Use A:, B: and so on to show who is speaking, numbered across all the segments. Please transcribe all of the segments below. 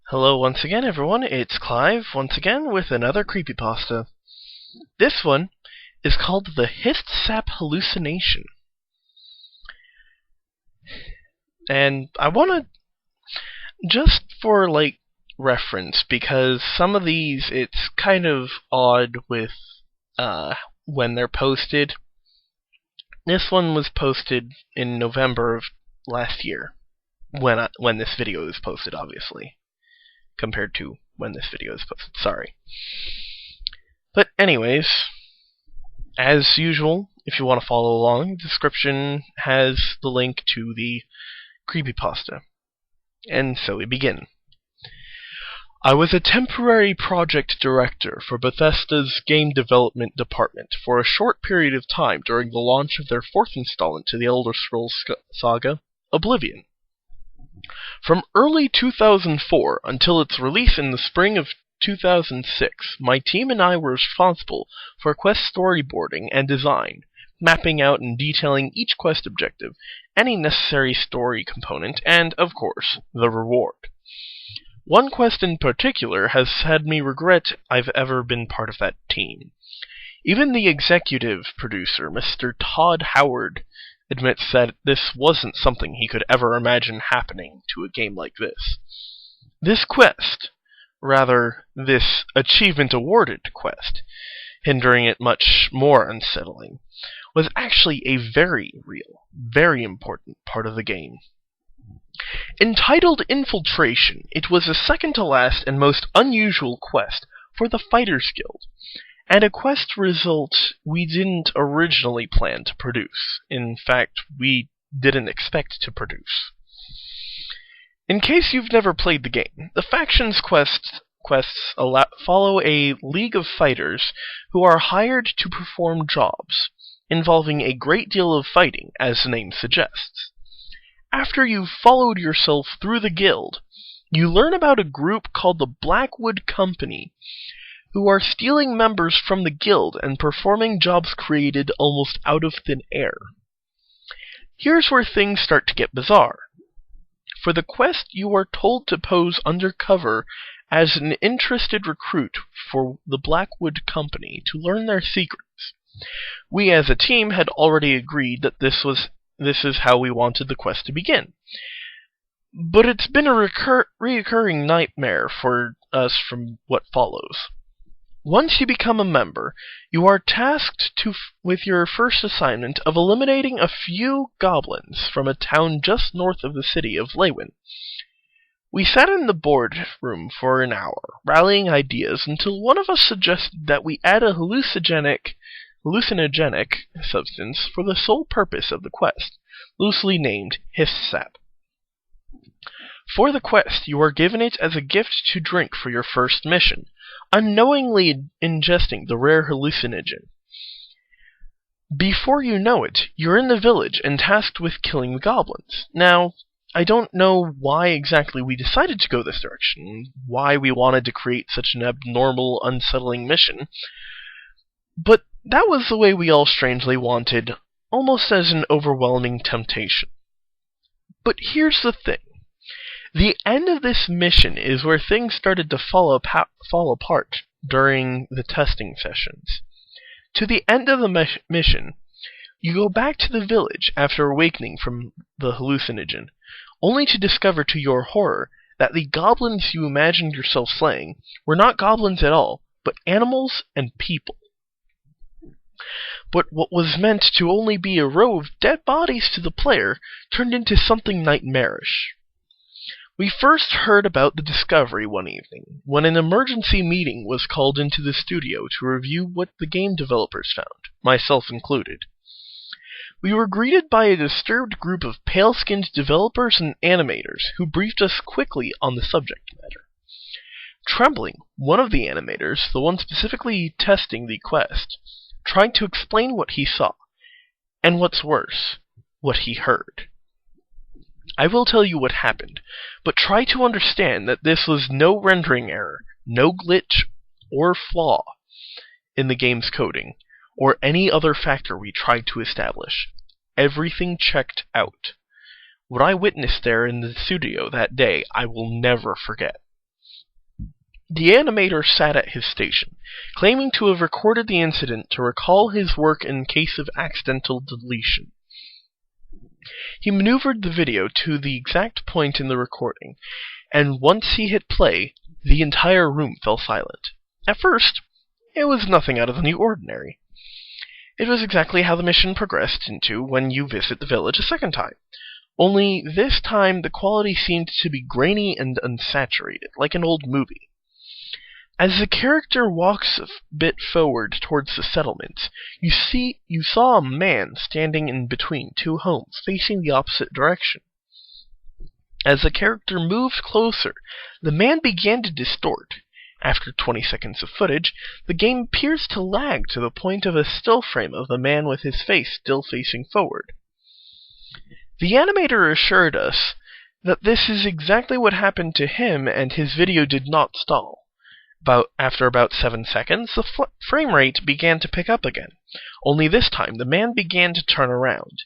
A: Hello once again, everyone. It's Clive once again with another creepypasta. This one is called the Hist Hallucination. And I want to, just for reference, because some of these it's kind of odd with when they're posted. This one was posted in November of last year, when this video is posted, obviously, compared to when this video is posted. Sorry. But anyways, as usual, if you want to follow along, the description has the link to the creepypasta. And so we begin. I was a temporary project director for Bethesda's game development department for a short period of time during the launch of their fourth installment to the Elder Scrolls saga, Oblivion. From early 2004 until its release in the spring of 2006, my team and I were responsible for quest storyboarding and design, mapping out and detailing each quest objective, any necessary story component, and, of course, the reward. One quest in particular has had me regret I've ever been part of that team. Even the executive producer, Mr. Todd Howard, admits that this wasn't something he could ever imagine happening to a game like this. This quest, rather, this achievement-awarded quest, hindering it much more unsettling, was actually a very real, very important part of the game. Entitled Infiltration, it was the second-to-last and most unusual quest for the Fighters Guild, and a quest result we didn't originally plan to produce. In fact, we didn't expect to produce. In case you've never played the game, the factions quests follow a league of fighters who are hired to perform jobs, involving a great deal of fighting, as the name suggests. After you've followed yourself through the guild, you learn about a group called the Blackwood Company, who are stealing members from the guild and performing jobs created almost out of thin air. Here's where things start to get bizarre. For the quest, you are told to pose undercover as an interested recruit for the Blackwood Company to learn their secrets. We as a team had already agreed that this is how we wanted the quest to begin. But it's been a reoccurring nightmare for us from what follows. Once you become a member, you are tasked with your first assignment of eliminating a few goblins from a town just north of the city of Leywin. We sat in the boardroom for an hour, rallying ideas until one of us suggested that we add a hallucinogenic substance for the sole purpose of the quest, loosely named Hist. For the quest, you are given it as a gift to drink for your first mission, unknowingly ingesting the rare hallucinogen. Before you know it, you're in the village and tasked with killing the goblins. Now, I don't know why exactly we decided to go this direction, why we wanted to create such an abnormal, unsettling mission, but that was the way we all strangely wanted, almost as an overwhelming temptation. But here's the thing. The end of this mission is where things started to fall apart during the testing sessions. To the end of the mission, you go back to the village after awakening from the hallucinogen, only to discover to your horror that the goblins you imagined yourself slaying were not goblins at all, but animals and people. But what was meant to only be a row of dead bodies to the player turned into something nightmarish. We first heard about the discovery one evening, when an emergency meeting was called into the studio to review what the game developers found, myself included. We were greeted by a disturbed group of pale-skinned developers and animators who briefed us quickly on the subject matter. Trembling, one of the animators, the one specifically testing the quest, tried to explain what he saw, and what's worse, what he heard. I will tell you what happened, but try to understand that this was no rendering error, no glitch or flaw in the game's coding, or any other factor we tried to establish. Everything checked out. What I witnessed there in the studio that day I will never forget. The animator sat at his station, claiming to have recorded the incident to recall his work in case of accidental deletion. He maneuvered the video to the exact point in the recording, and once he hit play, the entire room fell silent. At first, it was nothing out of the ordinary. It was exactly how the mission progressed into when you visit the village a second time. Only this time the quality seemed to be grainy and unsaturated, like an old movie. As the character walks a bit forward towards the settlement, you saw a man standing in between two homes, facing the opposite direction. As the character moved closer, the man began to distort. After 20 seconds of footage, the game appears to lag to the point of a still frame of the man with his face still facing forward. The animator assured us that this is exactly what happened to him, and his video did not stall. After about 7 seconds, the frame rate began to pick up again, only this time the man began to turn around.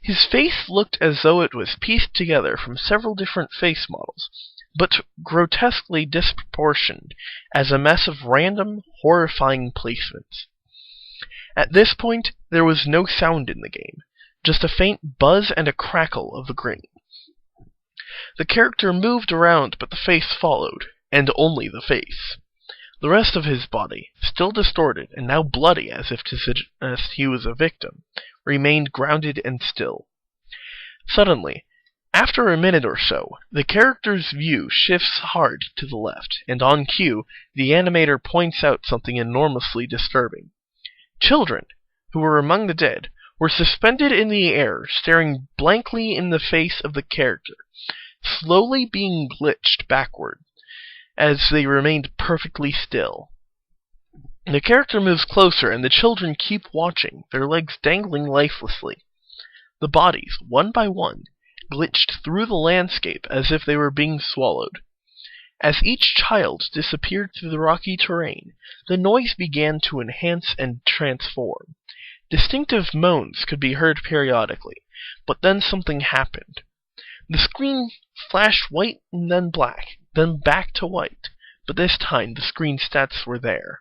A: His face looked as though it was pieced together from several different face models, but grotesquely disproportioned as a mess of random, horrifying placements. At this point, there was no sound in the game, just a faint buzz and a crackle of the grain. The character moved around, but the face followed, and only the face. The rest of his body, still distorted and now bloody as if to suggest he was a victim, remained grounded and still. Suddenly, after a minute or so, the character's view shifts hard to the left, and on cue, the animator points out something enormously disturbing. Children, who were among the dead, were suspended in the air, staring blankly in the face of the character, slowly being glitched backward, as they remained perfectly still. The character moves closer, and the children keep watching, their legs dangling lifelessly. The bodies, one by one, glitched through the landscape as if they were being swallowed. As each child disappeared through the rocky terrain, the noise began to enhance and transform. Distinctive moans could be heard periodically, but then something happened. The screen flashed white and then black, then back to white, but this time the screen stats were there.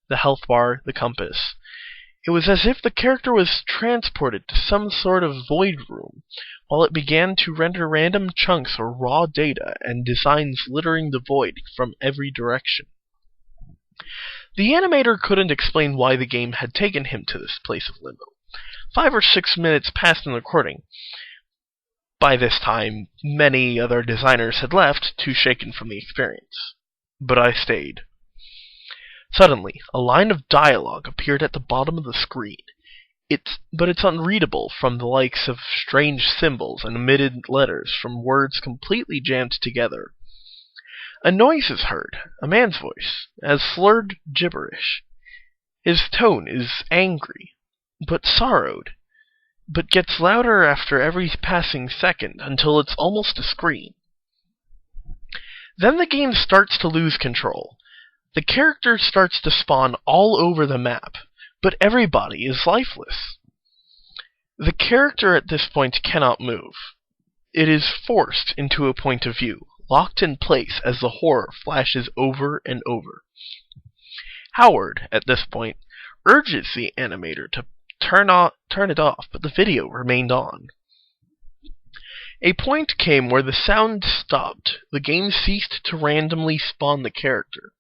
A: The health bar, the compass. It was as if the character was transported to some sort of void room, while it began to render random chunks or raw data and designs littering the void from every direction. The animator couldn't explain why the game had taken him to this place of limbo. 5 or 6 minutes passed in the recording. By this time, many other designers had left, too shaken from the experience. But I stayed. Suddenly, a line of dialogue appeared at the bottom of the screen. It's unreadable from the likes of strange symbols and omitted letters from words completely jammed together. A noise is heard, a man's voice, as slurred gibberish. His tone is angry, but sorrowed, but gets louder after every passing second until it's almost a scream. Then the game starts to lose control. The character starts to spawn all over the map, but everybody is lifeless. The character at this point cannot move. It is forced into a point of view, locked in place as the horror flashes over and over. Howard, at this point, urges the animator to turn it off, but the video remained on. A point came where the sound stopped. The game ceased to randomly spawn the character.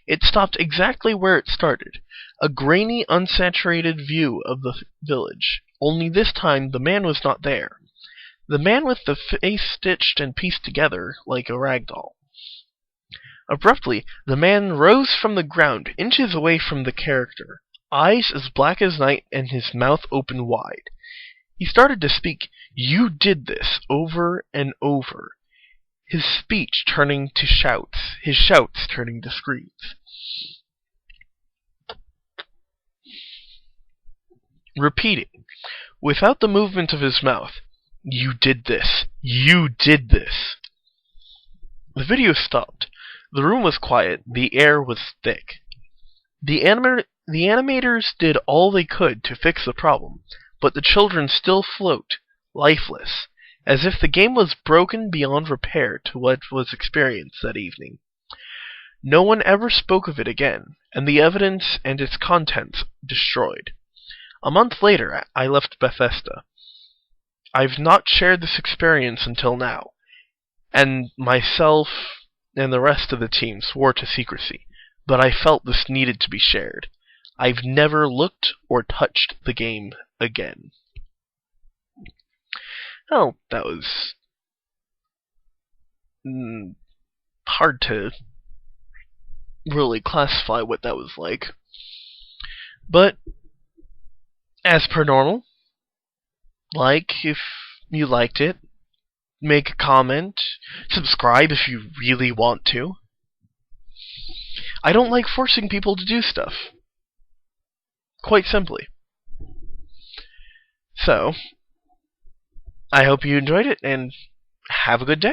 A: It stopped exactly where it started, a grainy, unsaturated view of the village, only this time the man was not there. The man with the face stitched and pieced together like a rag doll. Abruptly, the man rose from the ground, inches away from the character, eyes as black as night and his mouth open wide. He started to speak, "You did this," over and over, his speech turning to shouts, his shouts turning to screams. Repeating, without the movement of his mouth, "You did this. You did this." The video stopped. The room was quiet. The air was thick. The animators did all they could to fix the problem, but the children still float, lifeless, as if the game was broken beyond repair to what was experienced that evening. No one ever spoke of it again, and the evidence and its contents destroyed. A month later, I left Bethesda. I've not shared this experience until now, and myself and the rest of the team swore to secrecy, but I felt this needed to be shared. I've never looked or touched the game again. Oh, that was hard to really classify what that was like. But, as per normal, like if you liked it, make a comment, subscribe if you really want to. I don't like forcing people to do stuff. Quite simply. So, I hope you enjoyed it, and have a good day.